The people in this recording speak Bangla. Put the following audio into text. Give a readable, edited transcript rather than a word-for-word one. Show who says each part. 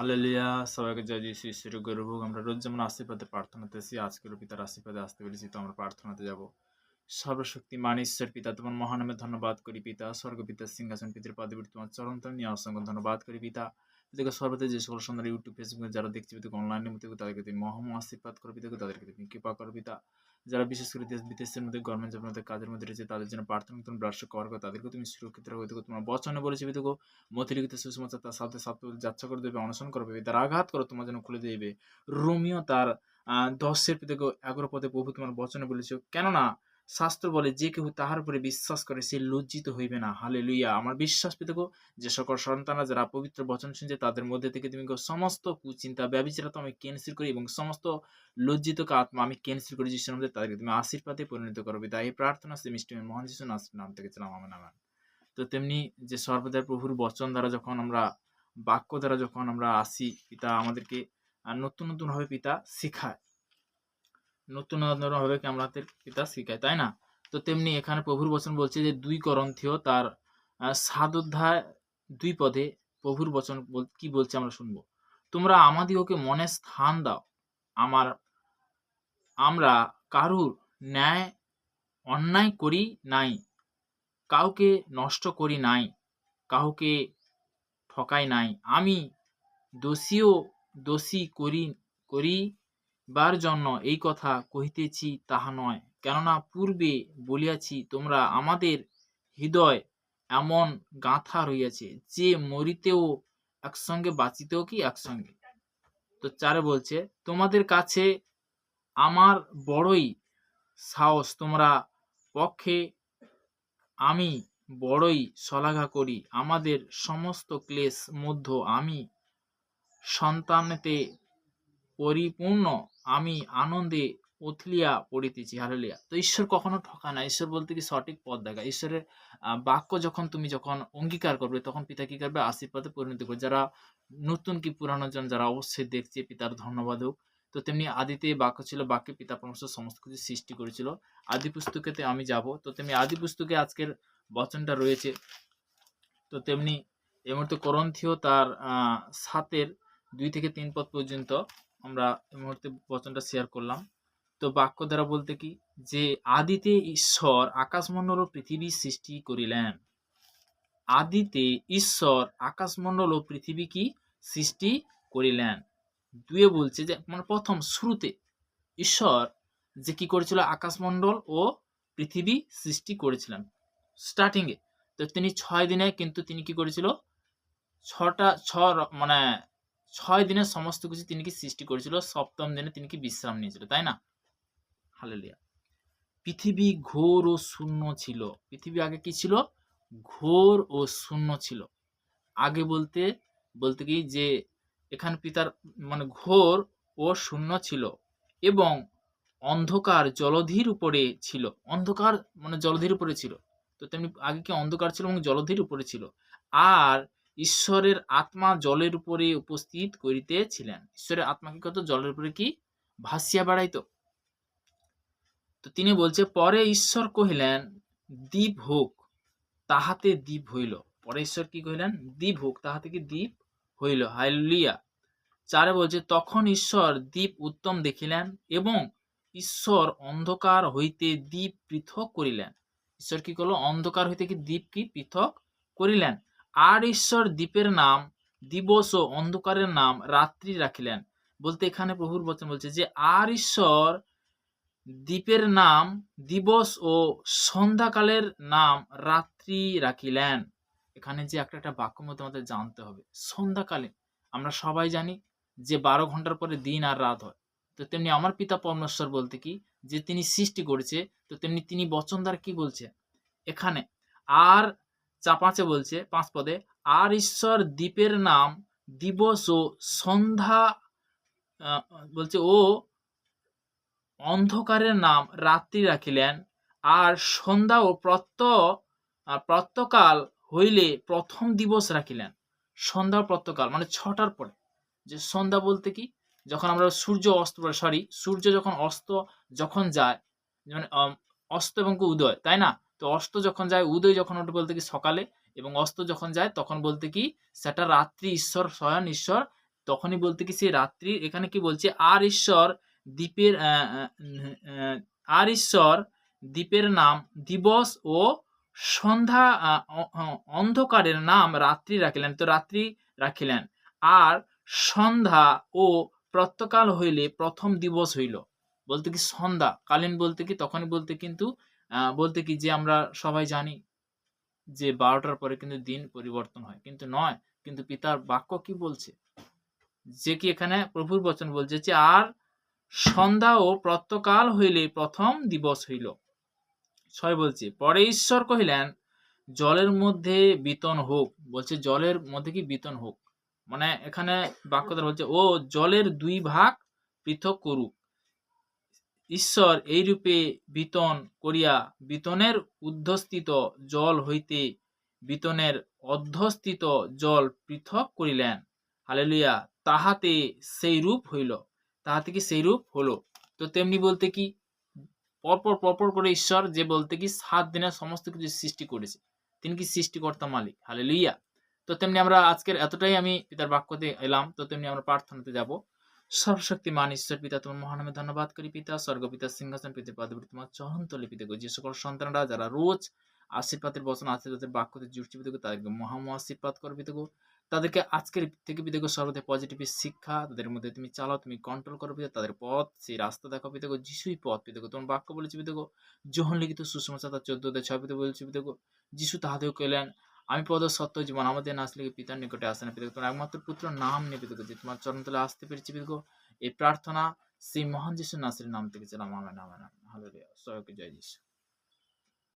Speaker 1: হালেলুয়া! সবাইকে জয় যিশু ঈশ্বরের গৌরব হোক। আমরা রোজ যেমন আশীর্বাদে প্রার্থনাতে আসি, আজকেরও পিতার আশীর্বাদে আসতে পেরেছি, তো আমরা প্রার্থনাতে যাব। সর্বশক্তিমান ঈশ্বর পিতা, তোমার মহানামে ধন্যবাদ করি পিতা। স্বর্গপিতার সিংহাসন পিতৃ পাদবীর তোমার চরণতল নিয়ে অসংখ্য ধন্যবাদ করি পিতা। পিতাকে সর্বদা যে সকল সুন্দর ইউটিউব ফেসবুকে যারা দেখছে পিতাকে অনলাইনে মধ্যে তাদেরকে তুমি মহাম আশীর্বাদ করো পিতাকে, তাদেরকে তুমি কৃপা করো পিতা। যারা বিশেষ করে দেশ বিদেশের মধ্যে গভর্নমেন্ট জবের মধ্যে কাজের মধ্যে রয়েছে তাদের জন্য প্রার্থনা তুমি ব্রাশ্য করার কথা, তাদেরকে তুমি সুরক্ষিত রাখো পিতাকে। তোমার বচনে বলেছে পিতাকে মতিলিখিত সুসমাচার তার সাথে সাথে যাত্রা করে দেবে, অনশন করবে, তার আঘাত করো তোমার জন্য খুলে দেবে। রোমিও তার 10 পিতাকে 11 পদে প্রভু তোমার বচনে বলেছে, কেননা শাস্ত্র বলে যে কেউ তাহার উপরে বিশ্বাস করে সে লজ্জিত হইবে না। হালেলুইয়া! আমার বিশ্বাস পিতাকে যে সকল সন্তানরা যারা পবিত্র বচন শুনছে তাদের মধ্যে থেকে তুমি সমস্ত কুচিন্তা ব্যভিচারতা আমি ক্যান্সেল করি এবং সমস্ত লজ্জিত আত্মা আমি ক্যান্সেল করি যিশুর মধ্যে, তাদেরকে তুমি আশীর্বাদে পরিণত করবে। তাই এই প্রার্থনা সে মিষ্টি মহান যিশু নাম থেকে ছিলাম আমেন আমেন। তো তেমনি যে সর্বদাই প্রভুর বচন দ্বারা যখন আমরা বাক্য দ্বারা যখন আমরা আসি, পিতা আমাদেরকে নতুন নতুন ভাবে পিতা শিখায়, নতুন নতুন ভাবে আমাদের পিতা শিখায়, তাই না? তো তেমনি এখানে প্রভুর বচন বলছে যে 2 করন্থীয় তার 7 অধ্যায় 2 পদে প্রভুর বচন কি বলছে আমরা শুনবো। তোমরা আমাদিগকে মনে স্থান দাও, আমরা কারুর ন্যায় অন্যায় করি নাই, কাউকে নষ্ট করি নাই, কাউকে ঠকাই নাই। আমি দোষী করিবার জন্য এই কথা কহিতেছি তাহা নয়, কেননা পূর্বে বলিয়াছি তোমরা আমাদের হৃদয় এমন গাঁথা রহিয়াছে যে মরিতেও একসঙ্গে বাঁচিতেও কি একসঙ্গে। তো 4 বলছে, তোমাদের কাছে আমার বড়ই সাহস, তোমরা পক্ষে আমি বড়ই শ্লাঘা করি। আমাদের সমস্ত ক্লেশ মধ্য আমি সন্তানেতে পরিপূর্ণ, আমি আনন্দে উথলিয়া পড়িতেছি। হালেলুয়া! তো ঈশ্বর কখনো ঠকায় না। ঈশ্বর বলতে কি সঠিক পথ দেখায়। ঈশ্বরের বাক্য তুমি যখন অঙ্গীকার করবে তখন পিতা কি করবে? আশীর্বাদে পরিণত করবে। যারা নতুন কি পুরানো জন যারা অবশ্যই দেখছে পিতার ধন্যবাদ হোক। তো তেমনি আদিতে বাক্য ছিল, বাক্যে পিতা পরমেশ্বর সমস্ত কিছু সৃষ্টি করেছিল। আদি পুস্তকেতে আমি যাব। তো তেমনি আদি পুস্তকে আজকের বচনটা রয়েছে। তো তেমনি এই মুহূর্তে করন্থীয় তার 7 2 থেকে 3 পদ পর্যন্ত আমরা এই মুহূর্তে বচনটা শেয়ার করলাম। তো বাক্য দ্বারা বলতে কি যে আদিতে ঈশ্বর আকাশমণ্ডল ও পৃথিবী সৃষ্টি করিলেন। আদিতে ঈশ্বর আকাশমণ্ডল ও পৃথিবী কি সৃষ্টি করিলেন। 2 বলছে যে মানে প্রথম শুরুতে ঈশ্বর যে কি করেছিল আকাশমণ্ডল ও পৃথিবী সৃষ্টি করেছিলেন স্টার্টিং এ। তো তিনি 6 দিনে কিন্তু তিনি কি করেছিল 6 দিনে সমস্ত কিছু তিনি কি সৃষ্টি করেছিল, সপ্তম দিনে তিনি কি বিশ্রাম নিয়েছিল, তাই না? হালেলুয়া! পৃথিবী ঘোর ও শূন্য ছিল। পৃথিবী আগে কি ছিল? ঘোর ও শূন্য ছিল। আগে বলতে কি যে এখানে পিতার মানে ঘোর ও শূন্য ছিল এবং অন্ধকার জলধির উপরে ছিল। অন্ধকার মানে জলধির উপরে ছিল। তো তেমনি আগে কি অন্ধকার ছিল এবং জলধির উপরে ছিল। আর ঈশ্বরের আত্মা জলের উপরে উপস্থিত করিতেছিলেন। ঈশ্বরের আত্মা কি করত? জলের উপরে কি ভাসিয়া বেড়াইতো। তো তিনি বলছে, পরে ঈশ্বর কহিলেন দ্বীপ হোক, তাহাতে দ্বীপ হইল। পরে ঈশ্বর কি কহিলেন? দ্বীপ হোক, তাহাতে কি দ্বীপ হইল। হালেলুয়া! 4 বলছে, তখন ঈশ্বর দ্বীপ উত্তম দেখিলেন এবং ঈশ্বর অন্ধকার হইতে দ্বীপ পৃথক করিলেন। ঈশ্বর কি করলো? অন্ধকার হইতে কি দ্বীপ কি পৃথক করিলেন। আর ঈশ্বর দ্বীপের নাম দিবস ও অন্ধকারের নাম রাত্রি রাখিলেন। বলতে এখানে প্রভুর বচন বলছে যে আর ঈশ্বর দ্বীপের নাম দিবস ও সন্ধ্যাকালের নাম রাত্রি রাখিলেন। এখানে যে একটা বাক্য মধ্যে আমাদের জানতে হবে, সন্ধ্যাকালে আমরা সবাই জানি যে 12 ঘন্টার পরে দিন আর রাত হয়। তো তেমনি আমার পিতা পরমেশ্বর বলতে কি যে তিনি সৃষ্টি করেছে, তো তেমনি তিনি বচন দ্বারা কি বলছে এখানে আর 5 বলছে 5 পদে, আর ঈশ্বর দ্বীপের নাম দিবস ও সন্ধ্যা বলছে ও অন্ধকারের নাম রাত্রি রাখিলেন। আর সন্ধ্যা ও প্রাতঃকাল হইলে প্রথম দিবস রাখিলেন। সন্ধ্যা ও প্রাতঃকাল মানে 6টার পরে। যে সন্ধ্যা বলতে কি যখন আমরা সূর্য যখন অস্ত যখন যায়, মানে অস্ত এবং উদয়, তাই না? তো অস্ত যখন যায়, উদয় যখন ওঠে বলতে কি সকালে, এবং অস্ত যখন যায় তখন বলতে কি সেটা রাত্রি। ঈশ্বর স্বয়ং ঈশ্বর তখনই বলতে কি সেই রাত্রি, এখানে কি বলছে, আর ঈশ্বর দ্বীপের আর ঈশ্বর দ্বীপের নাম দিবস ও সন্ধ্যা অন্ধকারের নাম রাত্রি রাখিলেন। তো রাত্রি রাখিলেন। আর সন্ধ্যা ও প্রাতঃকাল হইলে প্রথম দিবস হইল। বলতে কি সন্ধ্যা কালীন বলতে কি তখনই বলতে কিন্তু বলতে কি যে আমরা সবাই জানি যে ১২টার পরে কিন্তু দিন পরিবর্তন হয়। কিন্তু নয়, কিন্তু পিতার বাক্য কি বলছে? যে কি এখানে প্রভুর বচন বলছে যে আর সন্ধ্যা ও প্রাতঃকাল হইলে প্রথম দিবস হইল। ৬ বলছে, পরে ঈশ্বর কহিলেন, জলের মধ্যে বিতন হোক। বলছে জলের মধ্যে কি বিতন হোক। মানে এখানে বাক্যটা বলছে ও জলের ২ ভাগ পৃথক করুক। ঈশ্বর এইরূপে বিতন করিয়া বিতনের ঊর্ধ্বস্থিত জল হইতে বিতনের অধঃস্থিত জল পৃথক করিলেন। হালেলুয়া। তাহাতে সেই রূপ হইল। তাহাতে কি সেই রূপ হলো। তো তেমনি বলতে কি পরপর করে ঈশ্বর যে বলতে কি ৭ দিনে সমস্ত কিছু সৃষ্টি করেছে। তিনি কি সৃষ্টিকর্তা মালিক। হালেলুয়া। তো তেমনি আমরা আজকের এতটাই আমি পিতার বাক্যতে এলাম। তো তেমনি আমরা প্রার্থনাতে যাব। সর্বশক্তিমান ঈশ্বর পিতা, তোমার মহানামে ধন্যবাদ করি পিতা। স্বর্গপিতার সিংহাসন পিতার পদবী তোমার চরণতলে পিতা গো। যে সকল সন্তানরা যারা রোজ আশীর্বাদের বচন আশীর্বাদের বাক্যতে জুড়ছে পিতা গো, তাদেরকে মহা আশীর্বাদ করো পিতা গো। তাদেরকে আজকের থেকে পিতা গো সর্বদা পজিটিভ শিক্ষা তাদের মধ্যে তুমি চালাও, তুমি কন্ট্রোল করো পিতা। তাদের পথ সেই রাস্তা দেখো পিতা গো। যিশুই পথ পিতা গো। তোমার বাক্য বলেছে পিতা গো, যোহন লিখিত সুসমাচার ১৪:৬ পিতা বলেছে পিতা গো, যিশু তাহাদেরও কইলেন, আমি পদ সত্য জীবন, আমাদের না আসলে পিতার নিকটে আসে না পিতা গো। তোমার একমাত্র পুত্র নাম নিয়ে পিতা গো, যে তোমার চরণতলে আসতে পেরেছি পিতা গো। এই প্রার্থনা সেই মহান যিশু নাসিরের নাম থেকে চালাম। Amen, amen, amen. হালেলুয়া। সবাইকে জয় যিশু।